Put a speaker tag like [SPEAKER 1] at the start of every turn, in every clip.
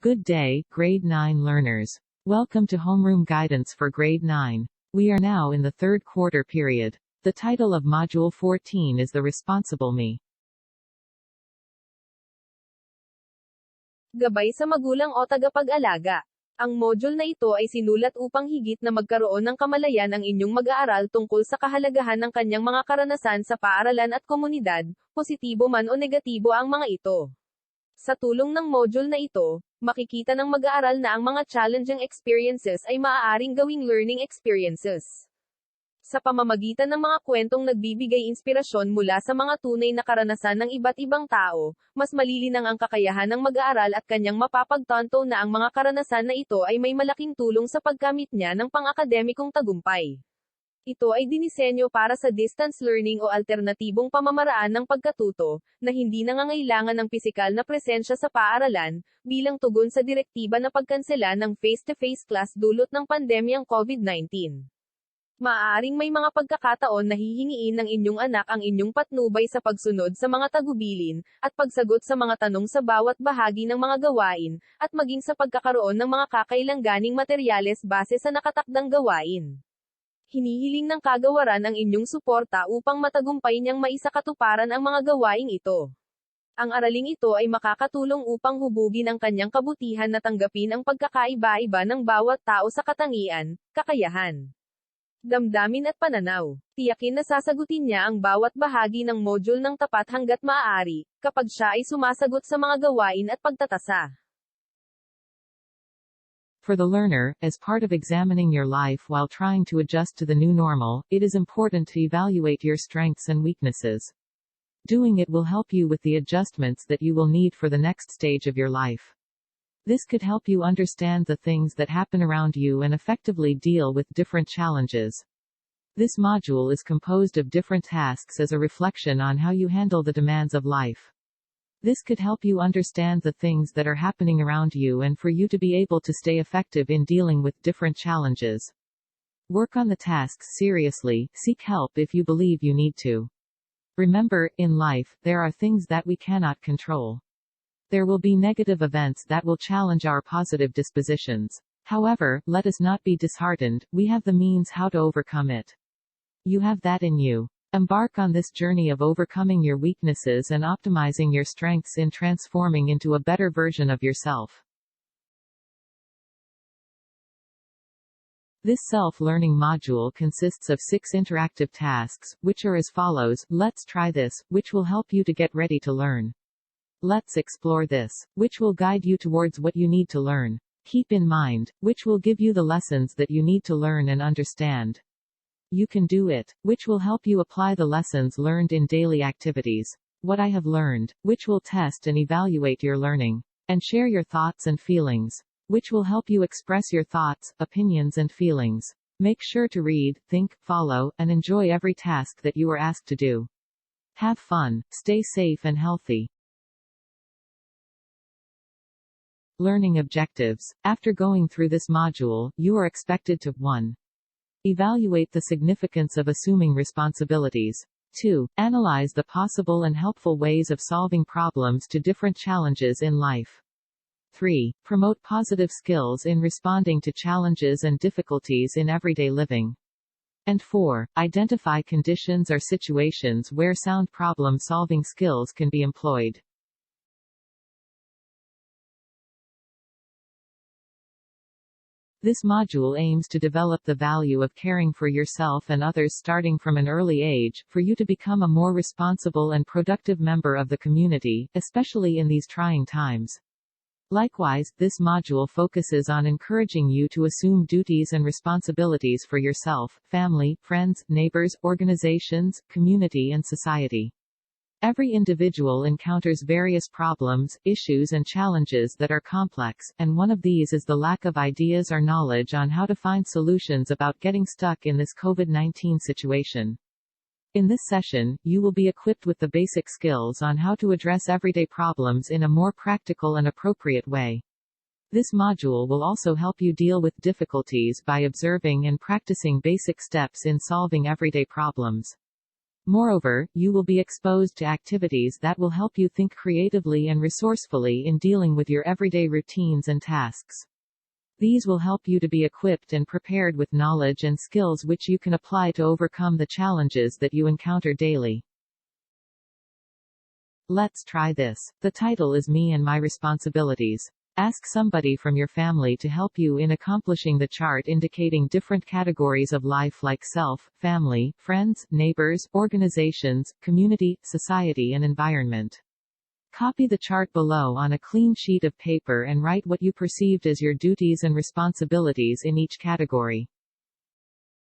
[SPEAKER 1] Good day, Grade 9 learners. Welcome to Homeroom Guidance for Grade 9. We are now in the third quarter period. The title of Module 14 is The Responsible Me.
[SPEAKER 2] Gabay sa magulang o tagapag-alaga. Ang module na ito ay sinulat upang higit na magkaroon ng kamalayan ang inyong mag-aaral tungkol sa kahalagahan ng kanyang mga karanasan sa paaralan at komunidad, positibo man o negatibo ang mga ito. Sa tulong ng module na ito, makikita ng mag-aaral na ang mga challenging experiences ay maaaring gawing learning experiences. Sa pamamagitan ng mga kwentong nagbibigay inspirasyon mula sa mga tunay na karanasan ng iba't ibang tao, mas malilinang ang kakayahan ng mag-aaral at kanyang mapapagtanto na ang mga karanasan na ito ay may malaking tulong sa pagkamit niya ng pang-akademikong tagumpay. Ito ay dinisenyo para sa distance learning o alternatibong pamamaraan ng pagkatuto, na hindi nangangailangan ng pisikal na presensya sa paaralan, bilang tugon sa direktiba na pagkansela ng face-to-face class dulot ng pandemyang COVID-19. Maaaring may mga pagkakataon na hihingiin ng inyong anak ang inyong patnubay sa pagsunod sa mga tagubilin, at pagsagot sa mga tanong sa bawat bahagi ng mga gawain, at maging sa pagkakaroon ng mga kakailanganing materyales base sa nakatakdang gawain. Hinihiling ng kagawaran ang inyong suporta upang matagumpay niyang maisakatuparan ang mga gawaing ito. Ang araling ito ay makakatulong upang hubugin ang kanyang kabutihan na tanggapin ang pagkakaiba-iba ng bawat tao sa katangian, kakayahan, damdamin at pananaw. Tiyakin na sasagutin niya ang bawat bahagi ng module ng tapat hanggat maaari, kapag siya ay sumasagot sa mga gawain at pagtatasa.
[SPEAKER 1] For the learner, as part of examining your life while trying to adjust to the new normal, it is important to evaluate your strengths and weaknesses. Doing it will help you with the adjustments that you will need for the next stage of your life. This could help you understand the things that happen around you and effectively deal with different challenges. This module is composed of different tasks as a reflection on how you handle the demands of life. This could help you understand the things that are happening around you and for you to be able to stay effective in dealing with different challenges. Work on the tasks seriously, seek help if you believe you need to. Remember, in life, there are things that we cannot control. There will be negative events that will challenge our positive dispositions. However, let us not be disheartened, we have the means how to overcome it. You have that in you. Embark on this journey of overcoming your weaknesses and optimizing your strengths in transforming into a better version of yourself. This self-learning module consists of 6 interactive tasks, which are as follows: Let's try this, which will help you to get ready to learn. Let's explore this, which will guide you towards what you need to learn. Keep in mind, which will give you the lessons that you need to learn and understand. You can do it, which will help you apply the lessons learned in daily activities. What I have learned, which will test and evaluate your learning. And share your thoughts and feelings, which will help you express your thoughts, opinions and feelings. Make sure to read, think, follow, and enjoy every task that you are asked to do. Have fun, stay safe and healthy. Learning objectives. After going through this module, you are expected to 1. Evaluate the significance of assuming responsibilities. 2. Analyze the possible and helpful ways of solving problems to different challenges in life. 3. Promote positive skills in responding to challenges and difficulties in everyday living. And 4. Identify conditions or situations where sound problem-solving skills can be employed. This module aims to develop the value of caring for yourself and others starting from an early age, for you to become a more responsible and productive member of the community, especially in these trying times. Likewise, this module focuses on encouraging you to assume duties and responsibilities for yourself, family, friends, neighbors, organizations, community and society. Every individual encounters various problems, issues and challenges that are complex, and one of these is the lack of ideas or knowledge on how to find solutions about getting stuck in this COVID-19 situation. In this session, you will be equipped with the basic skills on how to address everyday problems in a more practical and appropriate way. This module will also help you deal with difficulties by observing and practicing basic steps in solving everyday problems. Moreover, you will be exposed to activities that will help you think creatively and resourcefully in dealing with your everyday routines and tasks. These will help you to be equipped and prepared with knowledge and skills which you can apply to overcome the challenges that you encounter daily. Let's try this. The title is Me and My Responsibilities. Ask somebody from your family to help you in accomplishing the chart indicating different categories of life like self, family, friends, neighbors, organizations, community, society and environment. Copy the chart below on a clean sheet of paper and write what you perceived as your duties and responsibilities in each category.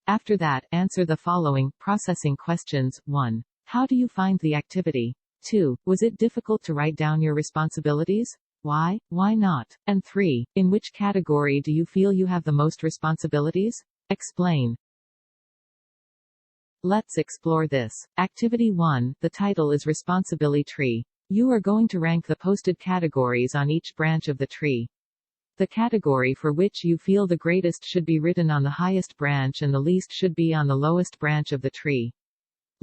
[SPEAKER 1] After that, answer the following processing questions. 1. How do you find the activity? 2. Was it difficult to write down your responsibilities? Why? Why not? And 3. In which category do you feel you have the most responsibilities? Explain. Let's explore this. Activity 1. The title is Responsibility Tree. You are going to rank the posted categories on each branch of the tree. The category for which you feel the greatest should be written on the highest branch and the least should be on the lowest branch of the tree.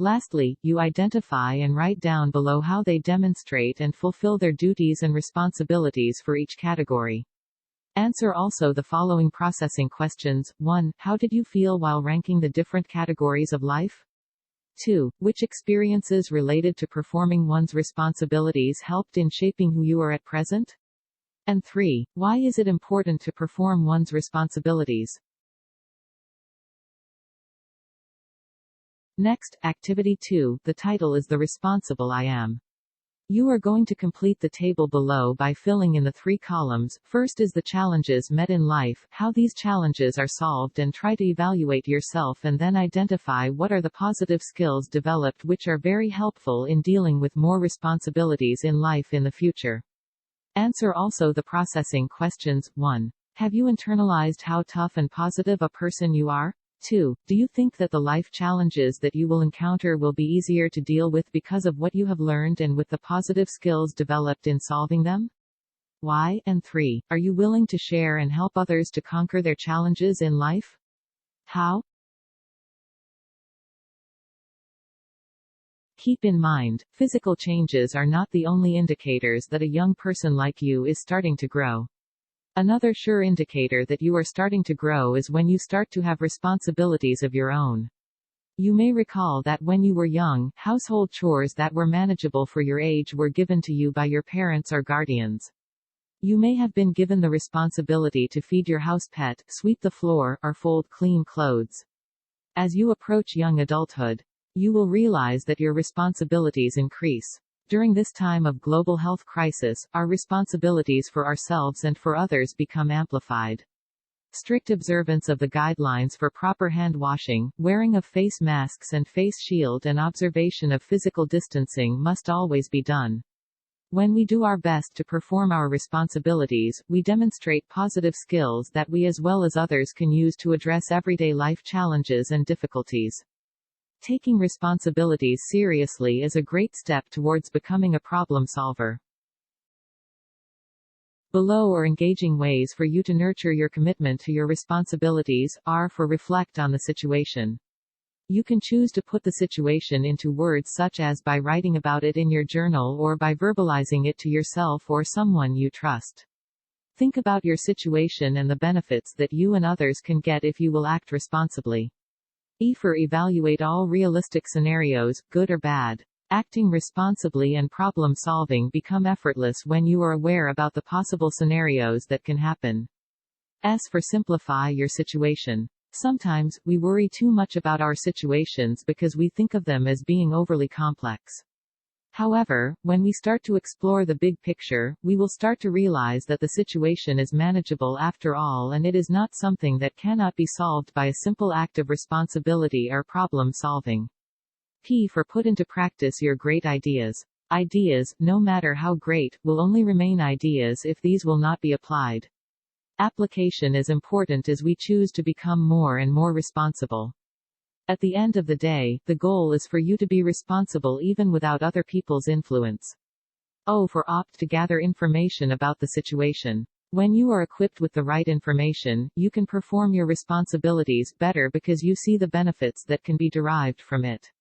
[SPEAKER 1] Lastly, you identify and write down below how they demonstrate and fulfill their duties and responsibilities for each category. Answer also the following processing questions. 1. How did you feel while ranking the different categories of life? 2. Which experiences related to performing one's responsibilities helped in shaping who you are at present? And 3. Why is it important to perform one's responsibilities? Next, Activity 2. The title is The Responsible I Am. You are going to complete the table below by filling in the 3 columns. First is the challenges met in life, how these challenges are solved and try to evaluate yourself and then identify what are the positive skills developed which are very helpful in dealing with more responsibilities in life in the future. Answer also the processing questions. 1. Have you internalized how tough and positive a person you are? 2. Do you think that the life challenges that you will encounter will be easier to deal with because of what you have learned and with the positive skills developed in solving them? Why? And 3. Are you willing to share and help others to conquer their challenges in life? How? Keep in mind, physical changes are not the only indicators that a young person like you is starting to grow. Another sure indicator that you are starting to grow is when you start to have responsibilities of your own. You may recall that when you were young, household chores that were manageable for your age were given to you by your parents or guardians. You may have been given the responsibility to feed your house pet, sweep the floor, or fold clean clothes. As you approach young adulthood, you will realize that your responsibilities increase. During this time of global health crisis, our responsibilities for ourselves and for others become amplified. Strict observance of the guidelines for proper hand washing, wearing of face masks and face shield and observation of physical distancing must always be done. When we do our best to perform our responsibilities, we demonstrate positive skills that we as well as others can use to address everyday life challenges and difficulties. Taking responsibilities seriously is a great step towards becoming a problem solver. Below are engaging ways for you to nurture your commitment to your responsibilities. R for reflect on the situation. You can choose to put the situation into words such as by writing about it in your journal or by verbalizing it to yourself or someone you trust. Think about your situation and the benefits that you and others can get if you will act responsibly. E for evaluate all realistic scenarios, good or bad. Acting responsibly and problem solving become effortless when you are aware about the possible scenarios that can happen. S for simplify your situation. Sometimes, we worry too much about our situations because we think of them as being overly complex. However, when we start to explore the big picture, we will start to realize that the situation is manageable after all and it is not something that cannot be solved by a simple act of responsibility or problem solving. P for put into practice your great ideas. Ideas, no matter how great, will only remain ideas if these will not be applied. Application is important as we choose to become more and more responsible. At the end of the day, the goal is for you to be responsible even without other people's influence. O for opt to gather information about the situation. When you are equipped with the right information, you can perform your responsibilities better because you see the benefits that can be derived from it.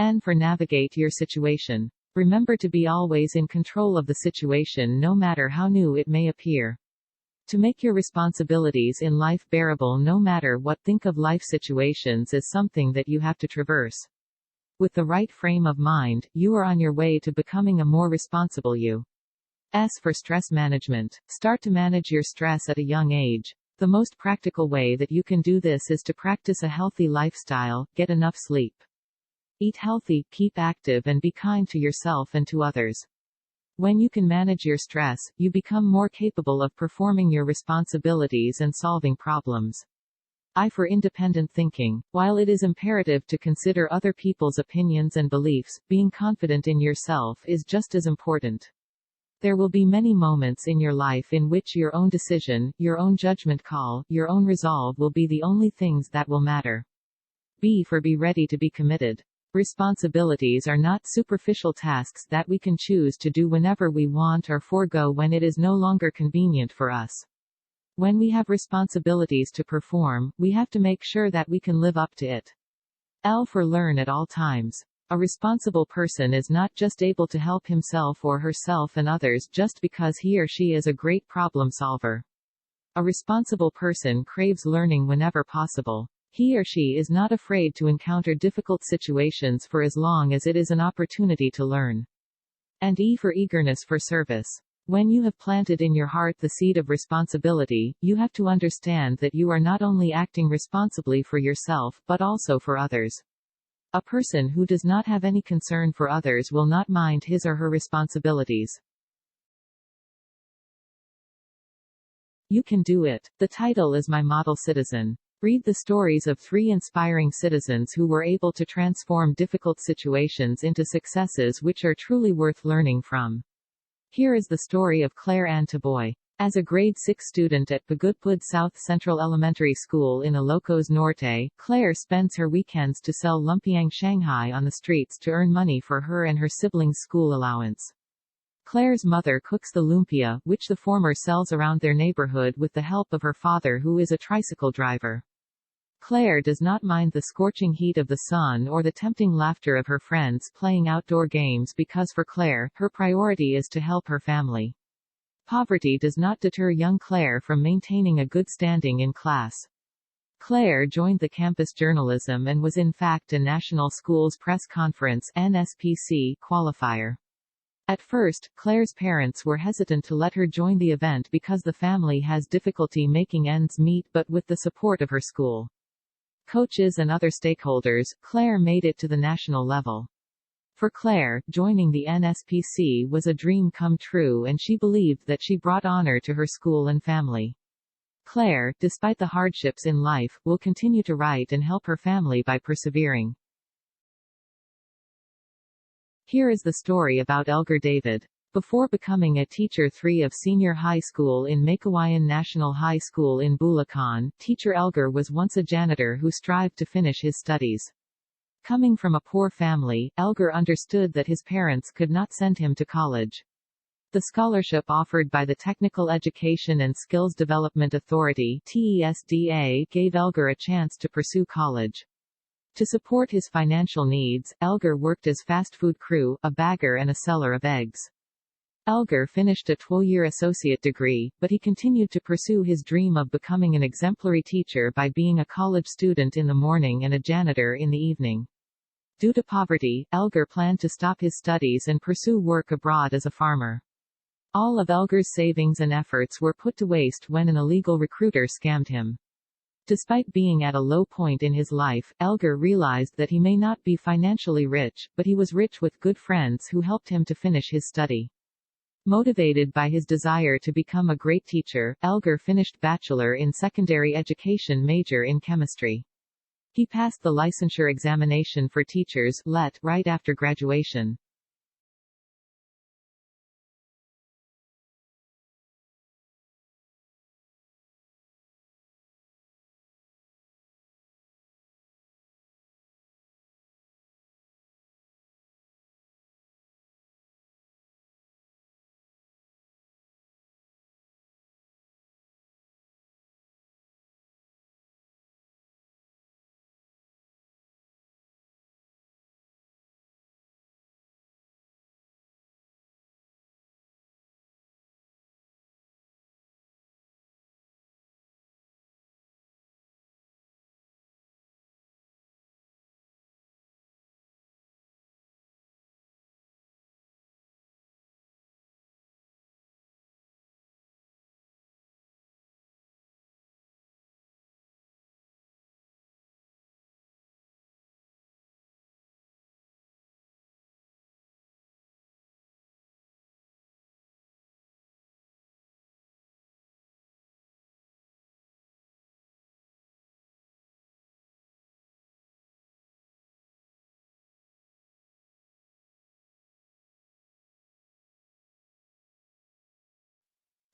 [SPEAKER 1] N for navigate your situation. Remember to be always in control of the situation no matter how new it may appear. To make your responsibilities in life bearable no matter what, think of life situations as something that you have to traverse. With the right frame of mind, you are on your way to becoming a more responsible you. S for stress management. Start to manage your stress at a young age. The most practical way that you can do this is to practice a healthy lifestyle, get enough sleep. Eat healthy, keep active, and be kind to yourself and to others. When you can manage your stress, you become more capable of performing your responsibilities and solving problems. I for independent thinking. While it is imperative to consider other people's opinions and beliefs, being confident in yourself is just as important. There will be many moments in your life in which your own decision, your own judgment call, your own resolve will be the only things that will matter. B for be ready to be committed. Responsibilities are not superficial tasks that we can choose to do whenever we want or forego when it is no longer convenient for us. When we have responsibilities to perform, we have to make sure that we can live up to it. L for learn at all times. A responsible person is not just able to help himself or herself and others just because he or she is a great problem solver. A responsible person craves learning whenever possible. He or she is not afraid to encounter difficult situations for as long as it is an opportunity to learn. And E for eagerness for service. When you have planted in your heart the seed of responsibility, you have to understand that you are not only acting responsibly for yourself, but also for others. A person who does not have any concern for others will not mind his or her responsibilities. You can do it. The title is My Model Citizen. Read the stories of 3 inspiring citizens who were able to transform difficult situations into successes which are truly worth learning from. Here is the story of Claire Ann Taboy. As a grade 6 student at Pagudpud South Central Elementary School in Ilocos Norte, Claire spends her weekends to sell lumpiang Shanghai on the streets to earn money for her and her siblings' school allowance. Claire's mother cooks the lumpia, which the former sells around their neighborhood with the help of her father, who is a tricycle driver. Claire does not mind the scorching heat of the sun or the tempting laughter of her friends playing outdoor games because for Claire, her priority is to help her family. Poverty does not deter young Claire from maintaining a good standing in class. Claire joined the campus journalism and was in fact a National Schools Press Conference (NSPC) qualifier. At first, Claire's parents were hesitant to let her join the event because the family has difficulty making ends meet, but with the support of her school, coaches and other stakeholders, Claire made it to the national level. For Claire, joining the NSPC was a dream come true, and she believed that she brought honor to her school and family. Claire, despite the hardships in life, will continue to write and help her family by persevering. Here is the story about Elgar David. Before becoming a teacher 3 of senior high school in Makawayan National High School in Bulacan, teacher Elgar was once a janitor who strived to finish his studies. Coming from a poor family, Elgar understood that his parents could not send him to college. The scholarship offered by the Technical Education and Skills Development Authority (TESDA) gave Elgar a chance to pursue college. To support his financial needs, Elgar worked as fast food crew, a bagger and a seller of eggs. Elgar finished a 12-year associate degree, but he continued to pursue his dream of becoming an exemplary teacher by being a college student in the morning and a janitor in the evening. Due to poverty, Elgar planned to stop his studies and pursue work abroad as a farmer. All of Elgar's savings and efforts were put to waste when an illegal recruiter scammed him. Despite being at a low point in his life, Elgar realized that he may not be financially rich, but he was rich with good friends who helped him to finish his study. Motivated by his desire to become a great teacher, Elgar finished Bachelor in Secondary Education major in chemistry. He passed the licensure examination for teachers (LET) right after graduation.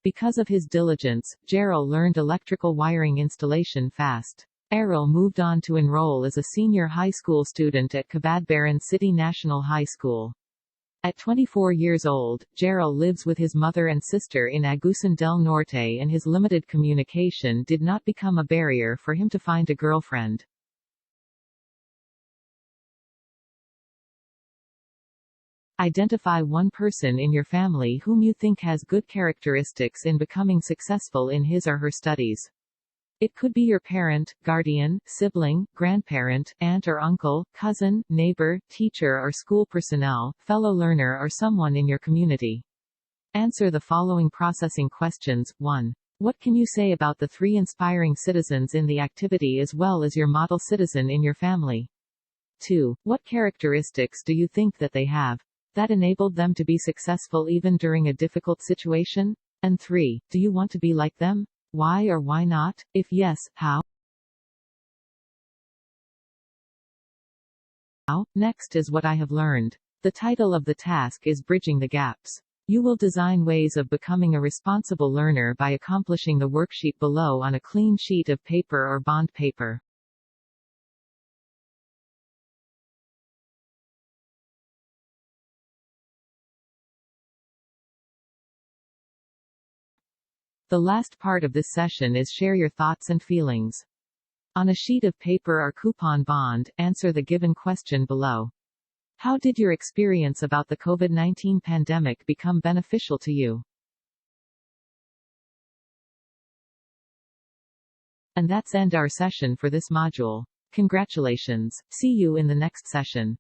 [SPEAKER 1] Because of his diligence, Gerald learned electrical wiring installation fast. Errol moved on to enroll as a senior high school student at Cabadbaran City National High School. At 24 years old, Gerald lives with his mother and sister in Agusan del Norte, and his limited communication did not become a barrier for him to find a girlfriend. Identify one person in your family whom you think has good characteristics in becoming successful in his or her studies. It could be your parent, guardian, sibling, grandparent, aunt or uncle, cousin, neighbor, teacher or school personnel, fellow learner or someone in your community. Answer the following processing questions. 1. What can you say about the 3 inspiring citizens in the activity as well as your model citizen in your family? 2. What characteristics do you think that they have that enabled them to be successful even during a difficult situation? And 3. Do you want to be like them? Why or why not? If yes, how? Next is what I have learned. The title of the task is Bridging the Gaps. You will design ways of becoming a responsible learner by accomplishing the worksheet below on a clean sheet of paper or bond paper. The last part of this session is share your thoughts and feelings. On a sheet of paper or coupon bond, answer the given question below. How did your experience about the COVID-19 pandemic become beneficial to you? And that's end our session for this module. Congratulations. See you in the next session.